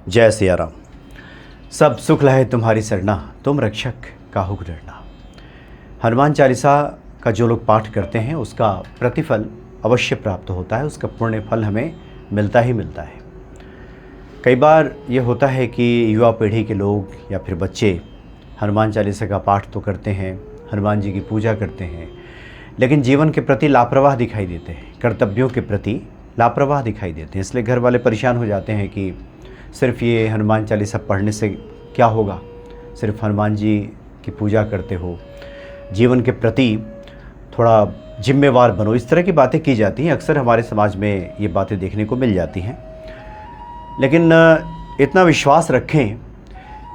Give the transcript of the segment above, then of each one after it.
जय सिया राम। सब सुख लहे तुम्हारी सरना, तुम रक्षक काहू को डरना। हनुमान चालीसा का जो लोग पाठ करते हैं उसका प्रतिफल अवश्य प्राप्त होता है, उसका पुण्य फल हमें मिलता ही मिलता है। कई बार ये होता है कि युवा पीढ़ी के लोग या फिर बच्चे हनुमान चालीसा का पाठ तो करते हैं, हनुमान जी की पूजा करते हैं, लेकिन जीवन के प्रति लापरवाह दिखाई देते हैं, कर्तव्यों के प्रति लापरवाह दिखाई देते हैं। इसलिए घर वाले परेशान हो जाते हैं कि सिर्फ ये हनुमान चालीसा पढ़ने से क्या होगा, सिर्फ हनुमान जी की पूजा करते हो, जीवन के प्रति थोड़ा जिम्मेवार बनो। इस तरह की बातें की जाती हैं, अक्सर हमारे समाज में ये बातें देखने को मिल जाती हैं। लेकिन इतना विश्वास रखें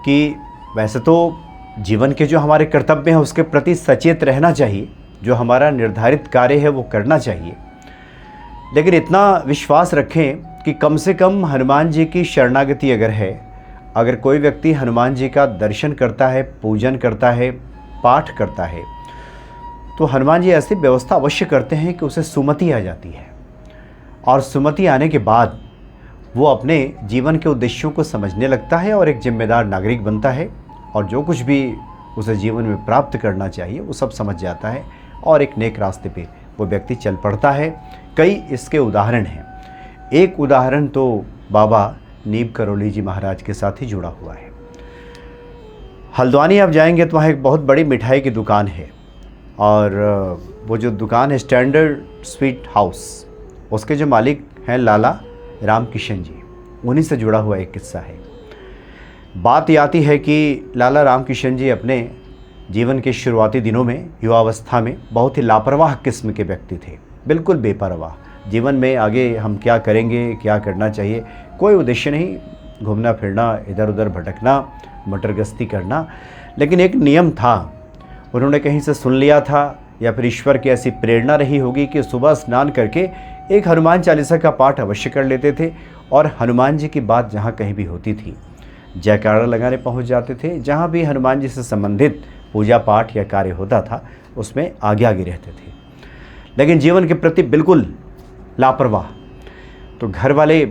कि वैसे तो जीवन के जो हमारे कर्तव्य हैं उसके प्रति सचेत रहना चाहिए, जो हमारा निर्धारित कार्य है वो करना चाहिए, लेकिन इतना विश्वास रखें कि कम से कम हनुमान जी की शरणागति अगर है, अगर कोई व्यक्ति हनुमान जी का दर्शन करता है, पूजन करता है, पाठ करता है, तो हनुमान जी ऐसी व्यवस्था अवश्य करते हैं कि उसे सुमति आ जाती है। और सुमति आने के बाद वो अपने जीवन के उद्देश्यों को समझने लगता है और एक जिम्मेदार नागरिक बनता है, और जो कुछ भी उसे जीवन में प्राप्त करना चाहिए वो सब समझ जाता है और एक नेक रास्ते पे वो व्यक्ति चल पड़ता है। कई इसके उदाहरण हैं। एक उदाहरण तो बाबा नीम करौली जी महाराज के साथ ही जुड़ा हुआ है। हल्द्वानी आप जाएंगे तो वहाँ एक बहुत बड़ी मिठाई की दुकान है, और वो जो दुकान है स्टैंडर्ड स्वीट हाउस, उसके जो मालिक हैं लाला रामकिशन जी, उन्हीं से जुड़ा हुआ एक किस्सा है। बात ये आती है कि लाला रामकिशन जी अपने जीवन के शुरुआती दिनों में, युवावस्था में, बहुत ही लापरवाह किस्म के व्यक्ति थे, बिल्कुल बेपरवाह। जीवन में आगे हम क्या करेंगे, क्या करना चाहिए, कोई उद्देश्य नहीं, घूमना फिरना, इधर उधर भटकना, मटरगस्ती करना। लेकिन एक नियम था, उन्होंने कहीं से सुन लिया था या फिर ईश्वर की ऐसी प्रेरणा रही होगी कि सुबह स्नान करके एक हनुमान चालीसा का पाठ अवश्य कर लेते थे, और हनुमान जी की बात जहाँ कहीं भी होती थी जयकारा लगाने पहुँच जाते थे। जहाँ भी हनुमान जी से संबंधित पूजा पाठ या कार्य होता था उसमें आगे आगे रहते थे, लेकिन जीवन के प्रति बिल्कुल लापरवाह। तो घर वाले,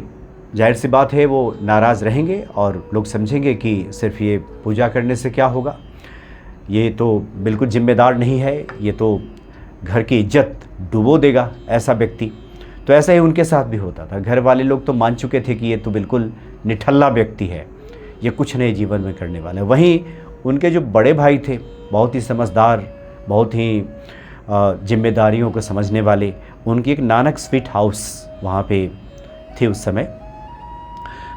जाहिर सी बात है, वो नाराज़ रहेंगे और लोग समझेंगे कि सिर्फ ये पूजा करने से क्या होगा, ये तो बिल्कुल जिम्मेदार नहीं है, ये तो घर की इज्जत डुबो देगा ऐसा व्यक्ति। तो ऐसा ही उनके साथ भी होता था। घर वाले लोग तो मान चुके थे कि ये तो बिल्कुल निठल्ला व्यक्ति है, ये कुछ नहीं जीवन में करने वाला है। वहीं उनके जो बड़े भाई थे, बहुत ही समझदार, बहुत ही जिम्मेदारियों को समझने वाले, उनकी एक नानक स्वीट हाउस वहाँ पे थी उस समय,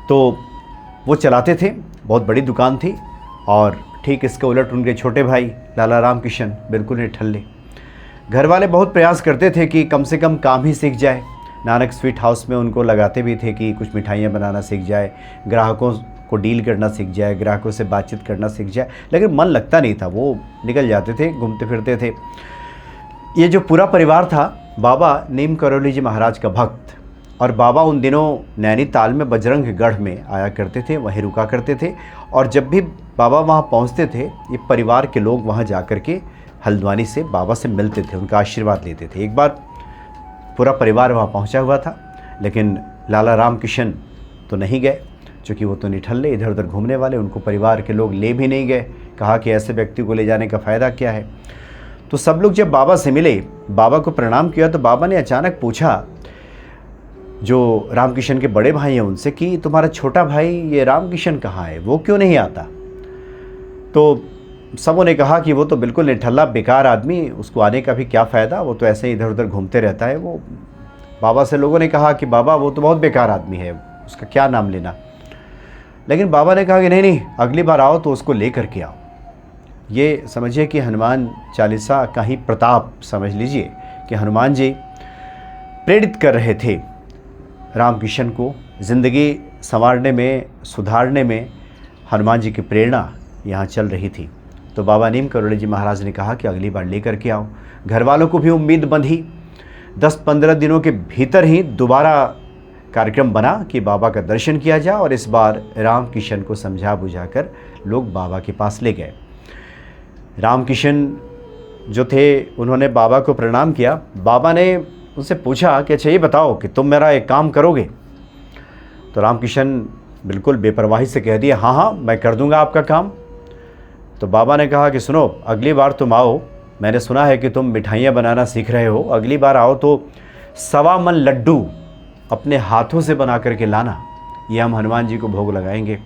तो वो चलाते थे, बहुत बड़ी दुकान थी। और ठीक इसके उलट उनके छोटे भाई लाला रामकिशन बिल्कुल निठल्ले। घर वाले बहुत प्रयास करते थे कि कम से कम काम ही सीख जाए। नानक स्वीट हाउस में उनको लगाते भी थे कि कुछ मिठाइयाँ बनाना सीख जाए, ग्राहकों को डील करना सीख जाए, ग्राहकों से बातचीत करना सीख जाए, लेकिन मन लगता नहीं था, वो निकल जाते थे, घूमते फिरते थे। ये जो पूरा परिवार था, बाबा नीम करौली जी महाराज का भक्त, और बाबा उन दिनों नैनीताल में बजरंगगढ़ में आया करते थे, वहीं रुका करते थे। और जब भी बाबा वहाँ पहुँचते थे, ये परिवार के लोग वहाँ जा कर के हल्द्वानी से बाबा से मिलते थे, उनका आशीर्वाद लेते थे। एक बार पूरा परिवार वहाँ पहुँचा हुआ था, लेकिन लाला रामकिशन तो नहीं गए, क्योंकि वो तो निठल्ले, इधर उधर घूमने वाले, उनको परिवार के लोग ले भी नहीं गए। कहा कि ऐसे व्यक्ति को ले जाने का फ़ायदा क्या है। तो सब लोग जब बाबा से मिले, बाबा को प्रणाम किया, तो बाबा ने अचानक पूछा जो रामकिशन के बड़े भाई हैं उनसे कि तुम्हारा छोटा भाई ये रामकिशन कहाँ है, वो क्यों नहीं आता। तो सबों ने कहा कि वो तो बिल्कुल निठल्ला बेकार आदमी, उसको आने का भी क्या फ़ायदा, वो तो ऐसे ही इधर उधर घूमते रहता है। वो बाबा से लोगों ने कहा कि बाबा वो तो बहुत बेकार आदमी है, उसका क्या नाम लेना। लेकिन बाबा ने कहा कि नहीं नहीं, अगली बार आओ तो उसको ले करके आओ। ये समझिए कि हनुमान चालीसा का ही प्रताप समझ लीजिए कि हनुमान जी प्रेरित कर रहे थे रामकिशन को ज़िंदगी संवारने में, सुधारने में। हनुमान जी की प्रेरणा यहाँ चल रही थी। तो बाबा नीम करौली जी महाराज ने कहा कि अगली बार ले करके आओ। घर वालों को भी उम्मीद बंधी। 10-15 दिनों के भीतर ही दोबारा कार्यक्रम बना कि बाबा का दर्शन किया जाए, और इस बार रामकिशन को समझा बुझाकर लोग बाबा के पास ले गए। रामकिशन जो थे उन्होंने बाबा को प्रणाम किया। बाबा ने उनसे पूछा कि अच्छा ये बताओ कि तुम मेरा एक काम करोगे। तो रामकिशन बिल्कुल बेपरवाही से कह दिया, हाँ हाँ मैं कर दूंगा आपका काम। तो बाबा ने कहा कि सुनो, अगली बार तुम आओ, मैंने सुना है कि तुम मिठाइयाँ बनाना सीख रहे हो, अगली बार आओ तो 1.25 मन लड्डू अपने हाथों से बना करके लाना, ये हम हनुमान जी को भोग लगाएंगे।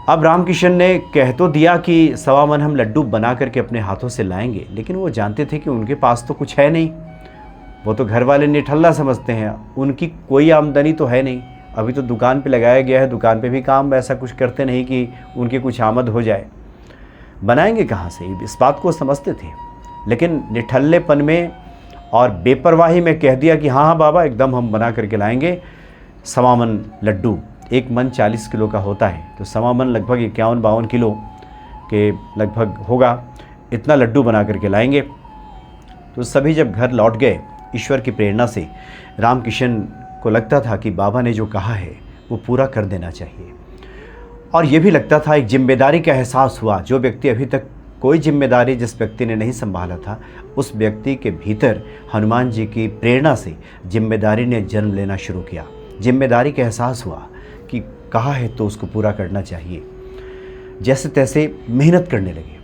अब रामकिशन ने कह तो दिया कि 1.25 मन हम लड्डू बना करके अपने हाथों से लाएंगे, लेकिन वो जानते थे कि उनके पास तो कुछ है नहीं, वो तो घर वाले निठल्ला समझते हैं, उनकी कोई आमदनी तो है नहीं, अभी तो दुकान पे लगाया गया है, दुकान पे भी काम वैसा कुछ करते नहीं कि उनकी कुछ आमद हो जाए, बनाएंगे कहाँ से, इस बात को समझते थे। लेकिन निठल्लेपन में और बेपरवाही में कह दिया कि हाँ हाँ बाबा एकदम हम बना करके लाएंगे। 1.25 मन लड्डू, 1 मन 40 किलो का होता है, तो 1.25 मन लगभग 51-52 किलो के लगभग होगा, इतना लड्डू बना करके लाएंगे। तो सभी जब घर लौट गए, ईश्वर की प्रेरणा से रामकिशन को लगता था कि बाबा ने जो कहा है वो पूरा कर देना चाहिए, और ये भी लगता था एक जिम्मेदारी का एहसास हुआ। जो व्यक्ति अभी तक कोई जिम्मेदारी जिस व्यक्ति ने नहीं संभाला था, उस व्यक्ति के भीतर हनुमान जी की प्रेरणा से जिम्मेदारी ने जन्म लेना शुरू किया। जिम्मेदारी का एहसास हुआ कि कहा है तो उसको पूरा करना चाहिए। जैसे तैसे मेहनत करने लगे,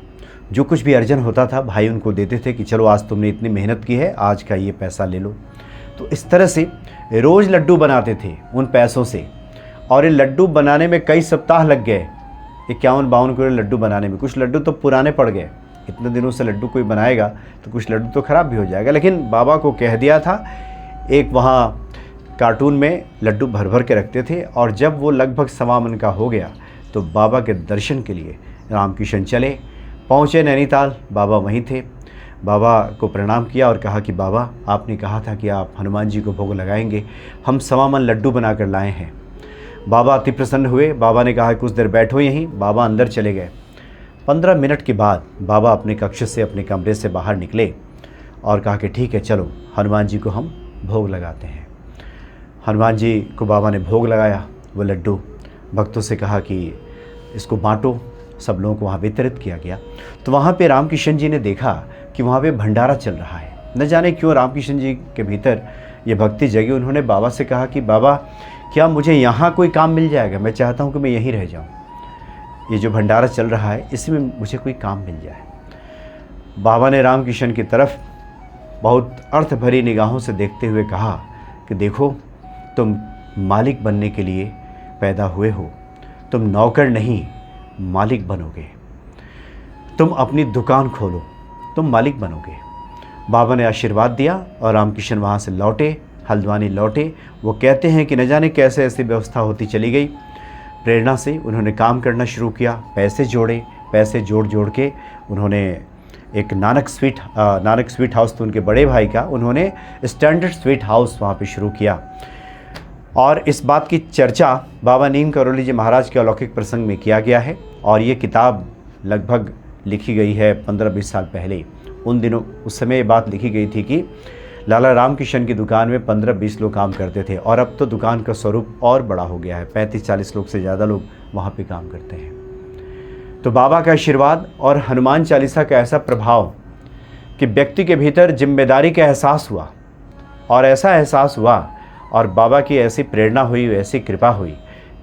जो कुछ भी अर्जन होता था भाई उनको देते थे कि चलो आज तुमने इतनी मेहनत की है, आज का ये पैसा ले लो। तो इस तरह से रोज़ लड्डू बनाते थे उन पैसों से, और ये लड्डू बनाने में कई सप्ताह लग गए, 51-52 किलो लड्डू बनाने में। कुछ लड्डू तो पुराने पड़ गए, इतने दिनों से लड्डू कोई बनाएगा तो कुछ लड्डू तो ख़राब भी हो जाएगा, लेकिन बाबा को कह दिया था। एक वहाँ कार्टून में लड्डू भर भर के रखते थे, और जब वो लगभग 1.25 मन का हो गया तो बाबा के दर्शन के लिए रामकिशन चले, पहुँचे नैनीताल। बाबा वहीं थे, बाबा को प्रणाम किया और कहा कि बाबा आपने कहा था कि आप हनुमान जी को भोग लगाएंगे, हम 1.25 मन लड्डू बना कर लाए हैं। बाबा अति प्रसन्न हुए, बाबा ने कहा कुछ देर बैठो यहीं, बाबा अंदर चले गए। 15 मिनट के बाद बाबा अपने कक्ष से, अपने कमरे से बाहर निकले और कहा कि ठीक है चलो हनुमान जी को हम भोग लगाते हैं। हनुमान जी को बाबा ने भोग लगाया, वो लड्डू भक्तों से कहा कि इसको बांटो, सब लोगों को वहाँ वितरित किया गया। तो वहाँ पे रामकिशन जी ने देखा कि वहाँ पे भंडारा चल रहा है। न जाने क्यों रामकिशन जी के भीतर ये भक्ति जगी। उन्होंने बाबा से कहा कि बाबा क्या मुझे यहाँ कोई काम मिल जाएगा, मैं चाहता हूँ कि मैं यहीं रह जाऊँ, ये जो भंडारा चल रहा है इसमें मुझे कोई काम मिल जाए। बाबा ने रामकिशन की तरफ बहुत अर्थ भरी निगाहों से देखते हुए कहा कि देखो तुम मालिक बनने के लिए पैदा हुए हो, तुम नौकर नहीं मालिक बनोगे, तुम अपनी दुकान खोलो, तुम मालिक बनोगे। बाबा ने आशीर्वाद दिया और रामकिशन वहाँ से लौटे, हल्द्वानी लौटे। वो कहते हैं कि न जाने कैसे ऐसी व्यवस्था होती चली गई, प्रेरणा से उन्होंने काम करना शुरू किया, पैसे जोड़े, पैसे जोड़ जोड़ के उन्होंने एक नानक स्वीट हाउस तो उनके बड़े भाई का, उन्होंने स्टैंडर्ड स्वीट हाउस वहाँ पे शुरू किया। और इस बात की चर्चा बाबा नीम करौली जी महाराज के अलौकिक प्रसंग में किया गया है, और ये किताब लगभग लिखी गई है 15-20 साल पहले। उन दिनों उस समय ये बात लिखी गई थी कि लाला रामकिशन की दुकान में 15-20 लोग काम करते थे, और अब तो दुकान का स्वरूप और बड़ा हो गया है, 35-40 लोग से ज़्यादा लोग वहाँ पे काम करते हैं। तो बाबा का आशीर्वाद और हनुमान चालीसा का ऐसा प्रभाव कि व्यक्ति के भीतर जिम्मेदारी का एहसास हुआ, और ऐसा एहसास हुआ और बाबा की ऐसी प्रेरणा हुई, ऐसी कृपा हुई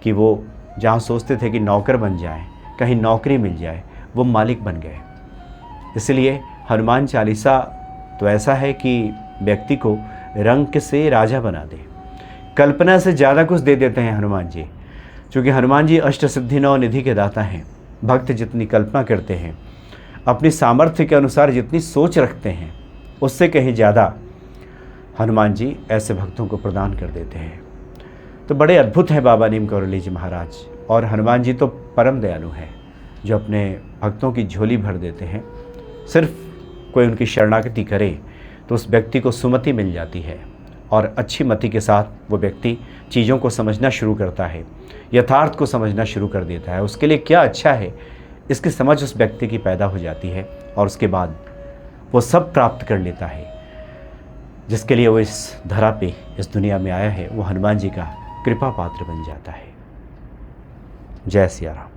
कि वो जहाँ सोचते थे कि नौकर बन जाएं, कहीं नौकरी मिल जाए, वो मालिक बन गए। इसलिए हनुमान चालीसा तो ऐसा है कि व्यक्ति को रंग से राजा बना दे, कल्पना से ज़्यादा कुछ दे देते हैं हनुमान जी। क्योंकि हनुमान जी अष्ट सिद्धि नौ निधि के दाता हैं। भक्त जितनी कल्पना करते हैं, अपनी सामर्थ्य के अनुसार जितनी सोच रखते हैं, उससे कहीं ज़्यादा हनुमान जी ऐसे भक्तों को प्रदान कर देते हैं। तो बड़े अद्भुत हैं बाबा नीम करौली जी महाराज। और हनुमान जी तो परम दयालु हैं, जो अपने भक्तों की झोली भर देते हैं। सिर्फ कोई उनकी शरणागति करे तो उस व्यक्ति को सुमति मिल जाती है, और अच्छी मति के साथ वो व्यक्ति चीज़ों को समझना शुरू करता है, यथार्थ को समझना शुरू कर देता है। उसके लिए क्या अच्छा है इसकी समझ उस व्यक्ति की पैदा हो जाती है, और उसके बाद वो सब प्राप्त कर लेता है जिसके लिए वो इस धरा पे, इस दुनिया में आया है। वो हनुमान जी का कृपा पात्र बन जाता है। जय सिया राम।